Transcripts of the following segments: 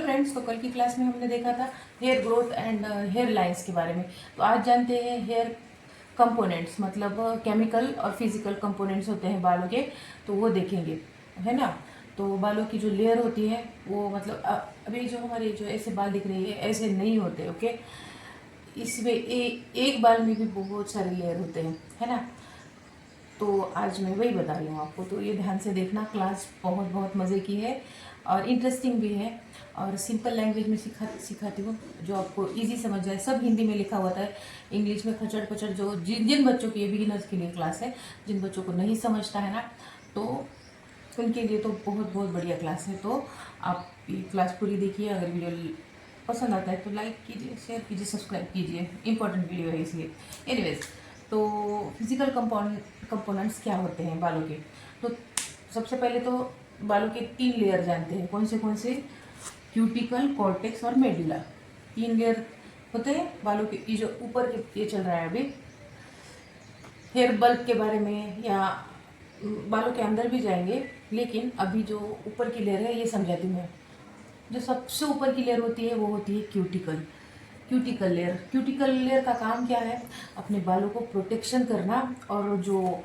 Friends, तो कल की क्लास में हमने देखा था hair growth and hair lines के बारे में। तो आज जानते हैं हेयर कंपोनेंट्स, मतलब केमिकल और फिजिकल कंपोनेंट्स होते हैं बालों के, तो वो देखेंगे, है ना। तो बालों की जो लेयर होती है वो मतलब अभी जो हमारे जो ऐसे बाल दिख रहे हैं ऐसे नहीं होते, ओके। इसमें एक बाल में भी बहुत सारे लेयर होते हैं, है ना। तो आज मैं वही बता रही हूँ आपको, तो ये ध्यान से देखना। क्लास बहुत बहुत मज़े की है और इंटरेस्टिंग भी है और सिंपल लैंग्वेज में सिखाती हूँ जो आपको इजी समझ जाए। सब हिंदी में लिखा होता है, इंग्लिश में खचड़ पचड़। जो जिन जिन बच्चों की, ये बिगिनर्स के लिए क्लास है, जिन बच्चों को नहीं समझता है ना, तो उनके लिए तो बहुत बहुत बढ़िया क्लास है। तो आप ये क्लास पूरी देखिए। अगर वीडियो पसंद आता है तो लाइक कीजिए, शेयर कीजिए, सब्सक्राइब कीजिए। इंपॉर्टेंट वीडियो है इसलिए। एनीवेज, तो फिजिकल कंपोनेंट्स क्या होते हैं बालों के। तो सबसे पहले तो बालों के 3 लेयर जानते हैं। कौन से? क्यूटिकल, कॉर्टेक्स और मेडुला। 3 लेयर होते हैं बालों के। ये जो ऊपर के ये चल रहा है अभी हेयर बल्ब के बारे में, या बालों के अंदर भी जाएंगे, लेकिन अभी जो ऊपर की लेयर है ये समझाती हूँ मैं। जो सबसे ऊपर की लेयर होती है वो होती है क्यूटिकल लेयर। क्यूटिकल लेयर का काम क्या है? अपने बालों को प्रोटेक्शन करना और जो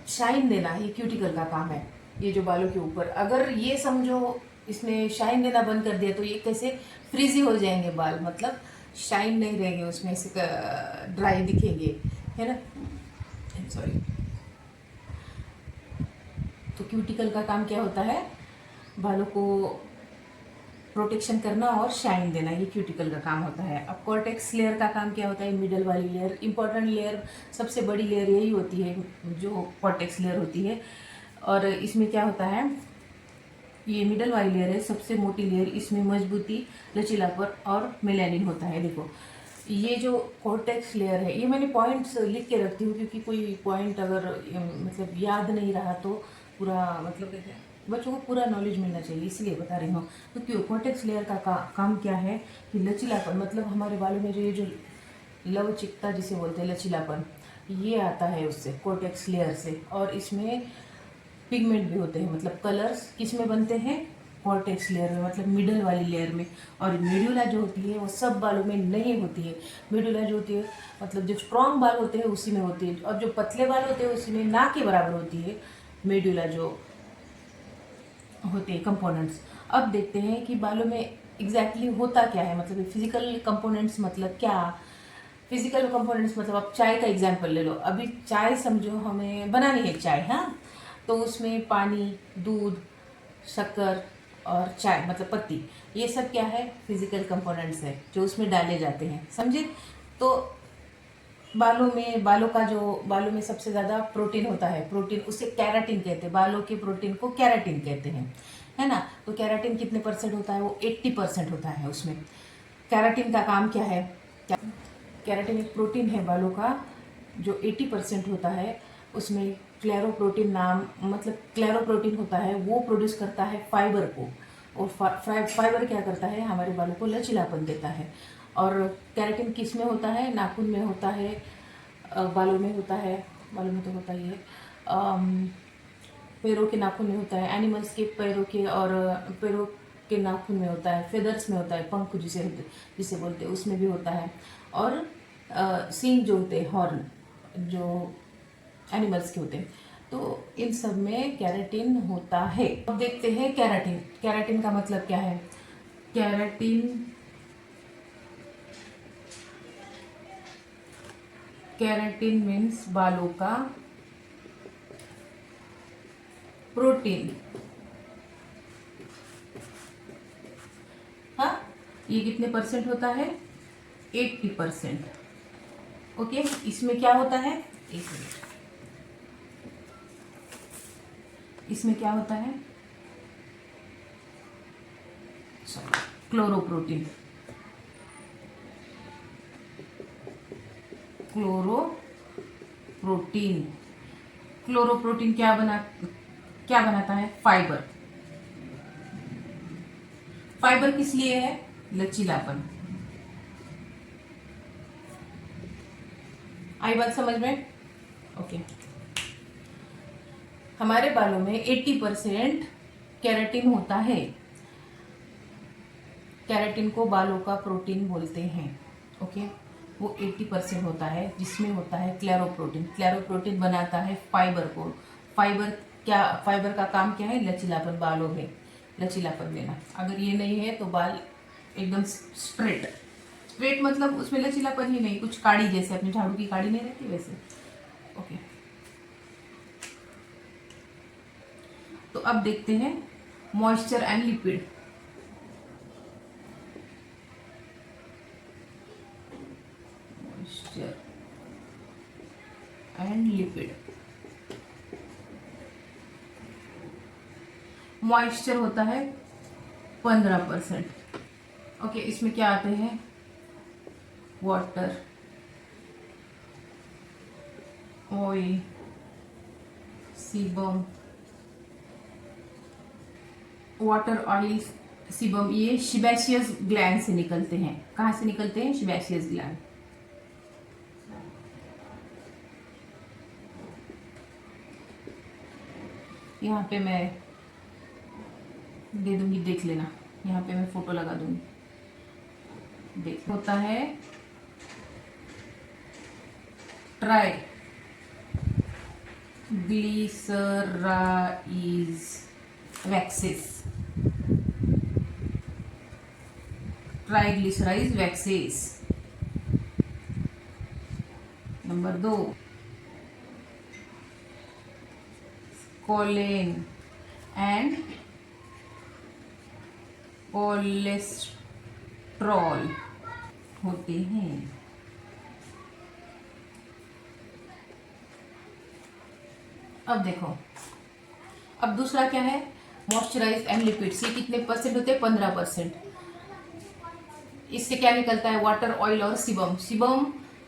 शाइन देना, ये क्यूटिकल का काम है। ये जो बालों के ऊपर, अगर ये समझो इसने शाइन देना बंद कर दिया तो ये कैसे फ्रीजी हो जाएंगे बाल, मतलब शाइन नहीं रहेंगे उसमें, से ड्राई दिखेंगे, है ना। सॉरी। तो क्यूटिकल का काम क्या होता है? बालों को प्रोटेक्शन करना और शाइन देना, ये क्यूटिकल का काम होता है। अब कॉर्टेक्स लेयर का काम क्या होता है? मिडल वाली लेयर, इंपॉर्टेंट लेयर, सबसे बड़ी लेयर यही होती है जो कॉर्टेक्स लेयर होती है। और इसमें क्या होता है? ये मिडल वाली लेयर है, सबसे मोटी लेयर। इसमें मजबूती, लचीलापन और मेलानिन होता है। देखो, ये जो कॉर्टेक्स लेयर है, ये मैंने पॉइंट्स लिख के रखती हूँ क्योंकि कोई पॉइंट अगर मतलब याद नहीं रहा तो पूरा, मतलब कहते हैं बच्चों को पूरा नॉलेज मिलना चाहिए, इसलिए बता रही हूँ। तो क्यों कॉर्टेक्स लेयर का काम क्या है कि लचीलापन, मतलब हमारे बालों में जो ये जो लवचिकता जिसे बोलते हैं, लचीलापन, ये आता है उससे, कॉर्टेक्स लेयर से। और इसमें पिगमेंट भी होते हैं, मतलब कलर्स किस में बनते हैं? कॉर्टेक्स लेयर में, मतलब मिडल वाली लेयर में। और मेडुला जो होती है वो सब बालों में नहीं होती है। मेडुला जो होती है, मतलब जो स्ट्रॉन्ग बाल होते हैं उसी में होती है, और जो पतले बाल होते हैं उसी में ना के बराबर होती है मेडुला जो होते हैं कंपोनेंट्स। अब देखते हैं कि बालों में एग्जैक्टली होता क्या है, मतलब फिजिकल कंपोनेंट्स मतलब क्या। फिजिकल कंपोनेंट्स मतलब आप चाय का एग्जांपल ले लो। अभी चाय समझो हमें बनानी है चाय, हाँ, तो उसमें पानी, दूध, शक्कर और चाय मतलब पत्ती, ये सब क्या है? फिजिकल कंपोनेंट्स है जो उसमें डाले जाते हैं, समझे। तो बालों में सबसे ज़्यादा प्रोटीन होता है। प्रोटीन, उसे कैराटिन कहते हैं। बालों के प्रोटीन को कैराटिन कहते हैं, है ना। तो कैराटिन कितने परसेंट होता है? वो 80% होता है उसमें। कैराटिन का काम क्या है? कैराटिन एक प्रोटीन है बालों का जो 80% होता है। उसमें क्लेरोप्रोटीन नाम, मतलब क्लेरोप्रोटीन होता है, वो प्रोड्यूस करता है फाइबर को। और फाइबर क्या करता है? हमारे बालों को लचीलापन देता है। और कैराटिन किस में होता है? नाखून में होता है, बालों में होता है, बालों में तो होता ही है, पैरों के नाखून में होता है, एनिमल्स के पैरों के, और पैरों के नाखून में होता है, फेदर्स में होता है, पंख जिसे बोलते हैं, उसमें भी होता है। और सींग जो होते हैं, हॉर्न, जो एनिमल्स के होते हैं, तो इन सब में कैराटिन होता है। अब देखते हैं कैराटिन। कैराटिन का मतलब क्या है? कैराटिन मीन्स बालों का प्रोटीन। हाँ, ये कितने परसेंट होता है? 80%। ओके, इसमें क्या होता है? एक मिनट, इसमें क्या होता है? क्लोरोप्रोटीन। क्लोरोप्रोटीन क्लोरोप्रोटीन क्या बनाता है? फाइबर। फाइबर किस लिए है? लचीलापन। आई बात समझ में? ओके। हमारे बालों में 80% कैराटिन होता है। कैरेटिन को बालों का प्रोटीन बोलते हैं। ओके, वो 80% होता है, जिसमें होता है क्लेरोप्रोटीन। क्लेरोप्रोटीन बनाता है फाइबर को। फाइबर का काम क्या है? लचीलापन, बालों में लचीलापन देना। अगर ये नहीं है तो बाल एकदम स्ट्रेट मतलब उसमें लचीलापन ही नहीं, कुछ काड़ी जैसे, अपनी झाड़ू की काड़ी नहीं रहती वैसे। ओके, तो अब देखते हैं moisture and lipid. Moisture and lipid. Moisture होता है 15%। ओके, इसमें क्या आते हैं? Water, oil, sebum. Water, oil, sebum ये शिबैशियस ग्लैंड से निकलते हैं। कहाँ से निकलते हैं? शिबैशियस ग्लैंड। यहाँ पे मैं दे दूंगी, देख लेना। यहाँ पे मैं फोटो लगा दूंगी। देख, होता है ट्राई ग्लिसराइज वैक्सेस। ट्राइग्लिसराइज वैक्सेस। नंबर 2, कोलेन एंड कोलेस्ट्रॉल होते हैं। अब देखो, अब दूसरा क्या है? Moisturize and lipids. ये कितने परसेंट होते हैं? 15%। इससे क्या निकलता है? वाटर, ऑयल और सीबम। सीबम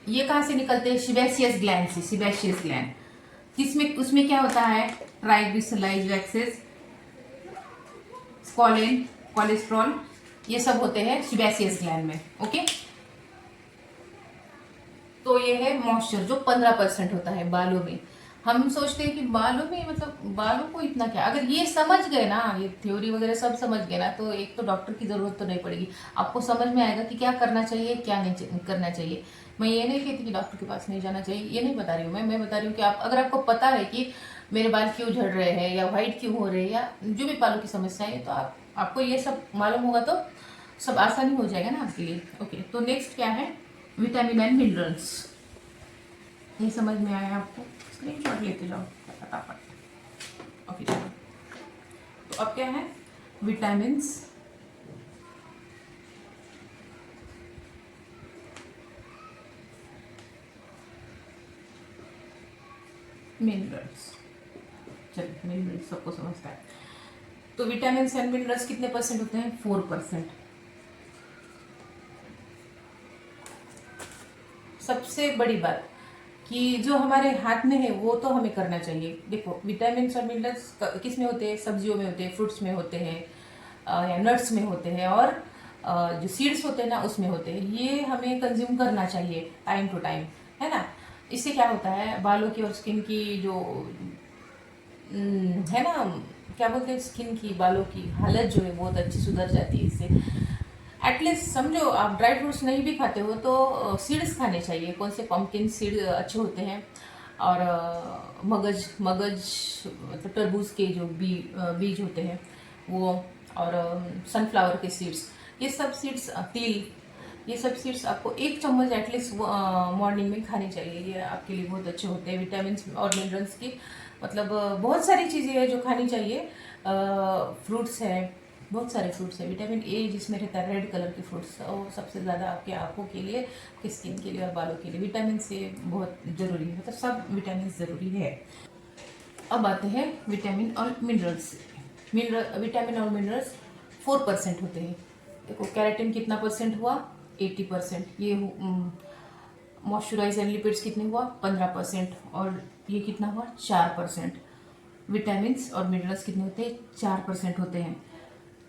ये कहाँ से निकलते हैं? शिबैशियस ग्लैंड से। शिबैशियस ग्लैंड किसमें? उसमें क्या होता है? ट्राइग्लिसराइड वैक्सेस, कोलेन, कोलेस्ट्रॉल, ये सब होते हैं शिबैशियस ग्लैंड में। ओके, तो ये है मॉइस्चर जो 15% होता है बालों में। हम सोचते हैं कि बालों में, मतलब बालों को इतना क्या। अगर ये समझ गए ना, ये थ्योरी वगैरह सब समझ गए ना, तो एक तो डॉक्टर की ज़रूरत तो नहीं पड़ेगी। आपको समझ में आएगा कि क्या करना चाहिए, क्या नहीं करना चाहिए। मैं ये नहीं कहती कि डॉक्टर के पास नहीं जाना चाहिए, ये नहीं बता रही हूँ मैं बता रही हूँ कि आप, अगर आपको पता है कि मेरे बाल क्यों झड़ रहे हैं या वाइट क्यों हो रहे हैं या जो भी बालों की समस्या है, तो आपको ये सब मालूम होगा तो सब आसानी हो जाएगा ना आपके लिए। ओके, तो नेक्स्ट क्या है? Vitamin and minerals. ये समझ में आया आपको? स्क्रीनशॉट लेते जाओ फटाफट। ओके, चलो, तो अब क्या है? Vitamins, minerals. चलिए, मिनरल्स सबको समझता है। तो विटामिन्स एंड मिनरल्स कितने परसेंट होते हैं? 4%। सबसे बड़ी बात कि जो हमारे हाथ में है वो तो हमें करना चाहिए। देखो, विटामिन्स और मिनरल्स किस में होते हैं? सब्जियों में होते हैं, फ्रूट्स में होते हैं, या नट्स में होते हैं, और जो सीड्स होते हैं ना उसमें होते हैं। ये हमें कंज्यूम करना चाहिए टाइम टू टाइम, है ना। इससे क्या होता है? बालों की और स्किन की जो है ना, क्या बोलते हैं, स्किन की, बालों की हालत जो है बहुत अच्छी सुधर जाती है इससे। एटलीस्ट समझो, आप ड्राई फ्रूट्स नहीं भी खाते हो तो सीड्स खाने चाहिए। कौन से? पंपकिन सीड अच्छे होते हैं, और मगज मतलब तरबूज के जो बीज होते हैं वो, और सनफ्लावर के सीड्स, ये सब सीड्स, तिल, ये सब सीड्स आपको 1 चम्मच एटलीस्ट मॉर्निंग में खानी चाहिए। ये आपके लिए बहुत अच्छे होते हैं। विटामिन और मिनरल्स की मतलब बहुत सारी चीज़ें हैं जो खानी चाहिए। फ्रूट्स है, बहुत सारे फ्रूट्स है। विटामिन ए जिसमें रहता है रेड कलर के फ्रूट्स, वो सबसे ज़्यादा आपके आँखों के लिए, आपकी स्किन के लिए और बालों के लिए विटामिन से बहुत ज़रूरी है। मतलब सब विटामिन ज़रूरी है। अब आते हैं विटामिन और मिनरल्स। विटामिन और मिनरल्स 4% होते हैं। देखो, कैरेटिन कितना परसेंट हुआ? 80%। ये मॉइस्चराइज एंड लिपिड्स कितने हुआ? 15%। और ये कितना हुआ? 4%। विटामिन्स और मिनरल्स कितने होते हैं? 4% होते हैं।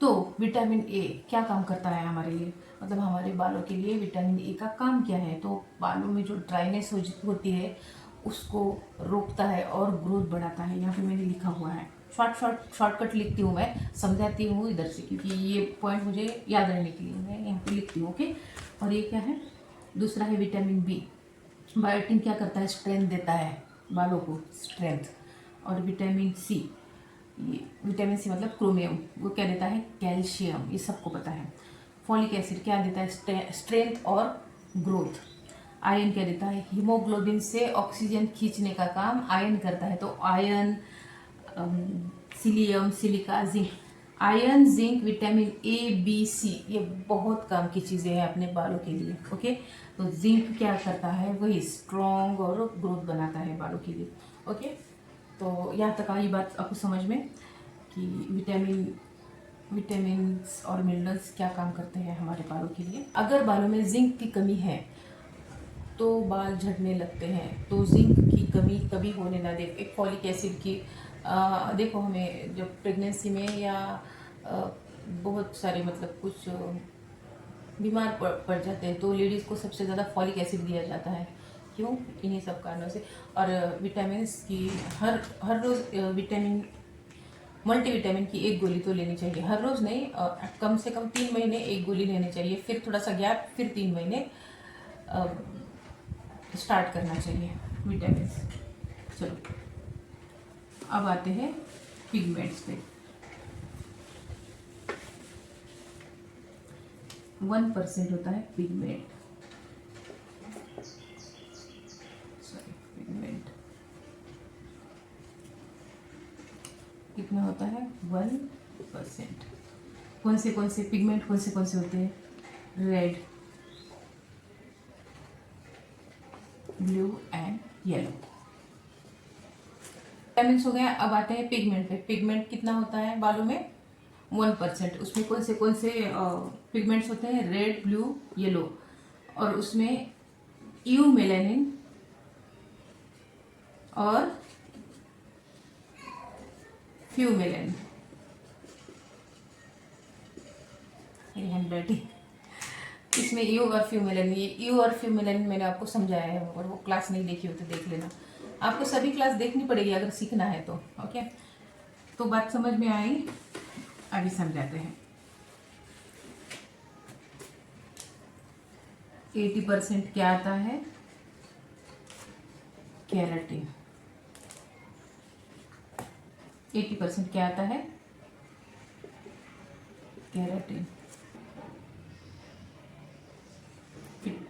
तो विटामिन ए क्या काम करता है हमारे लिए? मतलब हमारे बालों के लिए विटामिन ए का काम क्या है? तो बालों में जो ड्राइनेस होती है उसको रोकता है और ग्रोथ बढ़ाता है। यहाँ पे मैंने लिखा हुआ है, शॉर्टकट लिखती हूँ, मैं समझाती हूँ इधर से, क्योंकि ये पॉइंट मुझे याद रहने के लिए मैं यहाँ पे लिखती हूँ। ओके, और ये क्या है, दूसरा है विटामिन बी। बायोटिन क्या करता है, स्ट्रेंथ देता है बालों को, स्ट्रेंथ। और विटामिन सी, ये विटामिन सी मतलब क्रोमियम, वो क्या देता है, कैल्शियम, ये सबको पता है। फॉलिक एसिड क्या देता है, स्ट्रेंथ और ग्रोथ। आयरन क्या देता है, हीमोग्लोबिन से ऑक्सीजन खींचने का काम आयरन करता है। तो आयरन, सिलियम, silica, zinc. Iron, zinc, vitamin A, B, C, ये बहुत काम की चीज़ें हैं अपने बालों के लिए। ओके, तो जिंक क्या करता है, वही स्ट्रॉन्ग और ग्रोथ बनाता है बालों के लिए। ओके, तो यहाँ तक आई बात आपको समझ में कि विटामिन्स और मिनरल्स क्या काम करते हैं हमारे बालों के लिए। अगर बालों में जिंक की कमी है तो बाल झड़ने लगते हैं, तो जिंक की कमी कभी होने ना दे। एक फॉलिक एसिड की देखो, हमें जब प्रेगनेंसी में या बहुत सारे मतलब कुछ बीमार पड़ जाते हैं तो लेडीज़ को सबसे ज़्यादा फॉलिक एसिड दिया जाता है। क्यों, इन्हीं सब कारणों से। और विटामिन्स की हर रोज़ मल्टीविटामिन की एक गोली तो लेनी चाहिए, हर रोज़ नहीं, कम से कम 3 महीने एक गोली लेनी चाहिए, फिर थोड़ा सा गैप, फिर 3 महीने स्टार्ट करना चाहिए विटामिन। चलो, अब आते हैं पिगमेंट्स पे। 1% होता है पिगमेंट, पिगमेंट कितना होता है, 1%। कौन से पिगमेंट कौन से होते हैं, red, blue and yellow. Vitamins हो गया। अब आते हैं पिगमेंट पे। पिगमेंट कितना होता है बालों में, 1%। उसमें कौन से पिगमेंट्स होते हैं, रेड, ब्लू, येलो। और उसमें यूमेलानिन और फ्यूमेलानिन, इसमें यू और फ्यूमेलानिन, ये यू और फ्यूमेलानिन मैंने आपको समझाया है, और वो क्लास नहीं देखी हो तो देख लेना। आपको सभी क्लास देखनी पड़ेगी अगर सीखना है तो। ओके, तो बात समझ में आई, आगे समझाते हैं। 80% क्या आता है, केराटिन। 80% क्या आता है, केराटिन।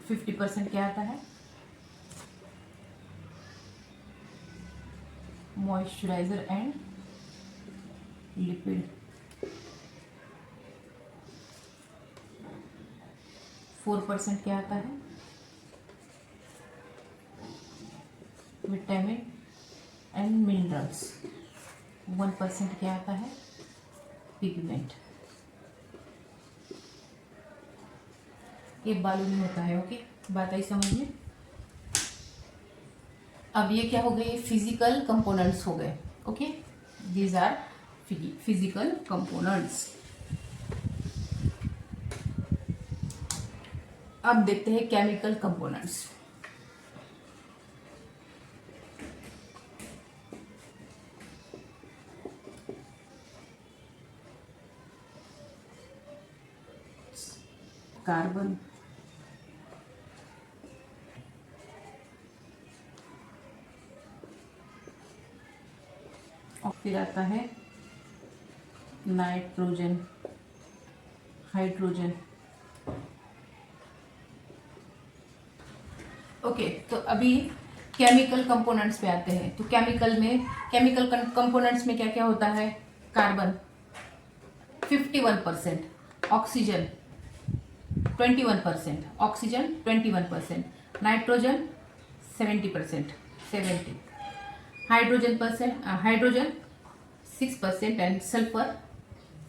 50% क्या आता है, मॉइस्चराइजर एंड लिपिड। 4% क्या आता है, विटामिन एंड मिनरल्स। 1% क्या आता है, पिगमेंट। ये बालू में होता है। ओके, बात आई समझ में। अब ये क्या हो गए, फिजिकल कंपोनेंट्स हो गए। Okay, these are physical components. अब देखते हैं केमिकल कंपोनेंट्स। कार्बन, और फिर आता है नाइट्रोजन, हाइड्रोजन। ओके, तो अभी केमिकल कंपोनेंट्स पे आते हैं। तो केमिकल कंपोनेंट्स में क्या क्या होता है, carbon 51%, oxygen 21%, oxygen 21%, nitrogen 70%, hydrogen 6% and sulphur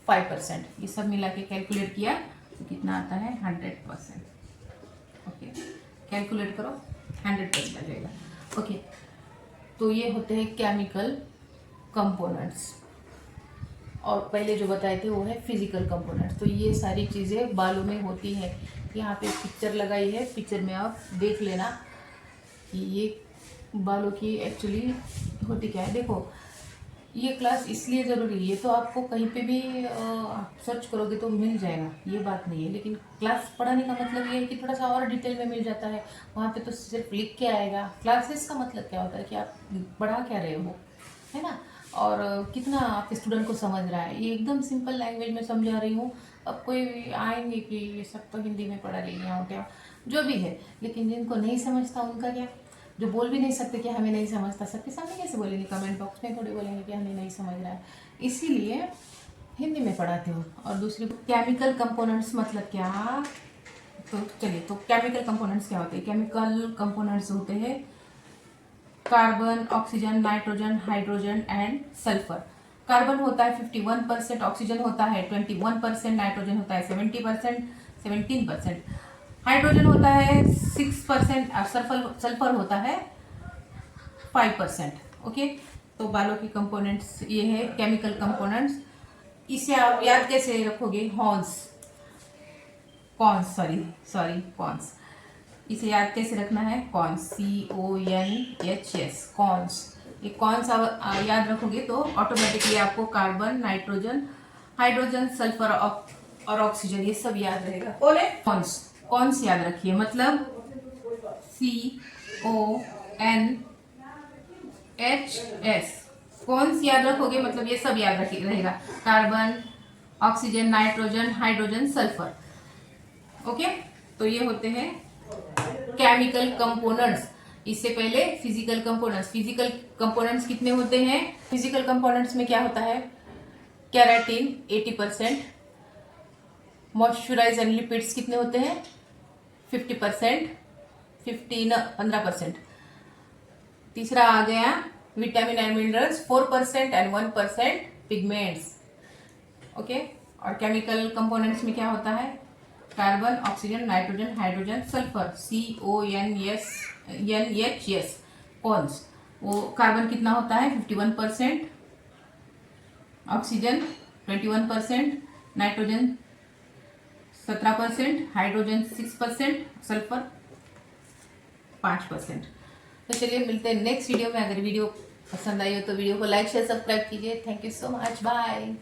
5%। ये सब मिला के कैलकुलेट किया तो कितना आता है, 100%। ओके, कैलकुलेट करो, 100% आ जाएगा। ओके, तो ये होते हैं केमिकल कंपोनेंट्स, और पहले जो बताए थे वो है फिजिकल कंपोनेंट्स। तो ये सारी चीज़ें बालों में होती हैं। यहाँ पे पिक्चर लगाई है, पिक्चर में आप देख लेना कि ये बालों की एक्चुअली होती क्या है। देखो, ये क्लास इसलिए ज़रूरी है, ये तो आपको कहीं पे भी आप सर्च करोगे तो मिल जाएगा, ये बात नहीं है। लेकिन क्लास पढ़ाने का मतलब ये है कि थोड़ा सा और डिटेल में मिल जाता है। वहाँ पे तो सिर्फ लिख के आएगा। क्लासेस का मतलब क्या होता है कि आप पढ़ा क्या रहे हो, है ना, और कितना आप स्टूडेंट को समझ रहा है। ये एकदम सिंपल लैंग्वेज में समझा रही हूँ। अब कोई आएंगे कि ये सब तो हिंदी में पढ़ा लेंगे हो क्या, जो भी है, लेकिन जिनको नहीं समझता उनका क्या, जो बोल भी नहीं सकते कि हमें नहीं समझता, सबके सामने कैसे बोलेंगे, कमेंट बॉक्स में थोड़ी बोलेंगे कि हमें नहीं समझ रहा है। इसीलिए हिंदी में पढ़ाती हूँ। और दूसरी केमिकल कंपोनेंट्स मतलब क्या, तो चलिए, तो केमिकल कंपोनेंट्स क्या होते हैं। केमिकल कंपोनेंट्स होते हैं carbon, oxygen, nitrogen, hydrogen and sulphur. Carbon होता है 51%, ऑक्सीजन होता है 21%, नाइट्रोजन होता है 70%, 17%, हाइड्रोजन होता है 6% और सल्फर होता है 5%। ओके, तो बालों के कंपोनेंट्स ये है केमिकल कंपोनेंट्स। इसे आप याद कैसे रखोगे, कॉन्स, इसे याद कैसे रखना है, कॉन्स, CONHS, कॉन्स। ये कॉन्स आप याद रखोगे तो ऑटोमेटिकली आपको कार्बन, नाइट्रोजन, हाइड्रोजन, सल्फर और ऑक्सीजन ये सब याद रहेगा। बोले कॉन्स याद रखिए, मतलब CONHS, कॉन्स याद रखोगे मतलब ये सब याद रहेगा, carbon, oxygen, nitrogen, hydrogen, sulphur. Okay, तो ये होते हैं केमिकल कंपोनेंट्स। इससे पहले फिजिकल कंपोनेंट्स कितने होते हैं। फिजिकल कंपोनेंट्स में क्या होता है, केराटिन 80%, मॉइस्चराइज एंड लिपिड्स कितने होते हैं 50%, 15%। तीसरा आ गया vitamin and minerals 4% and 1% pigments. Okay, और केमिकल कंपोनेंट्स में क्या होता है, carbon, oxygen, nitrogen, hydrogen, sulphur, CONHS, cons. वो कार्बन कितना होता है 51%, ऑक्सीजन 21%, नाइट्रोजन 17%, हाइड्रोजन 6%, सल्फर 5%। तो चलिए मिलते हैं नेक्स्ट वीडियो में। अगर वीडियो पसंद आई हो तो वीडियो को लाइक शेयर सब्सक्राइब कीजिए। Thank you so much, bye.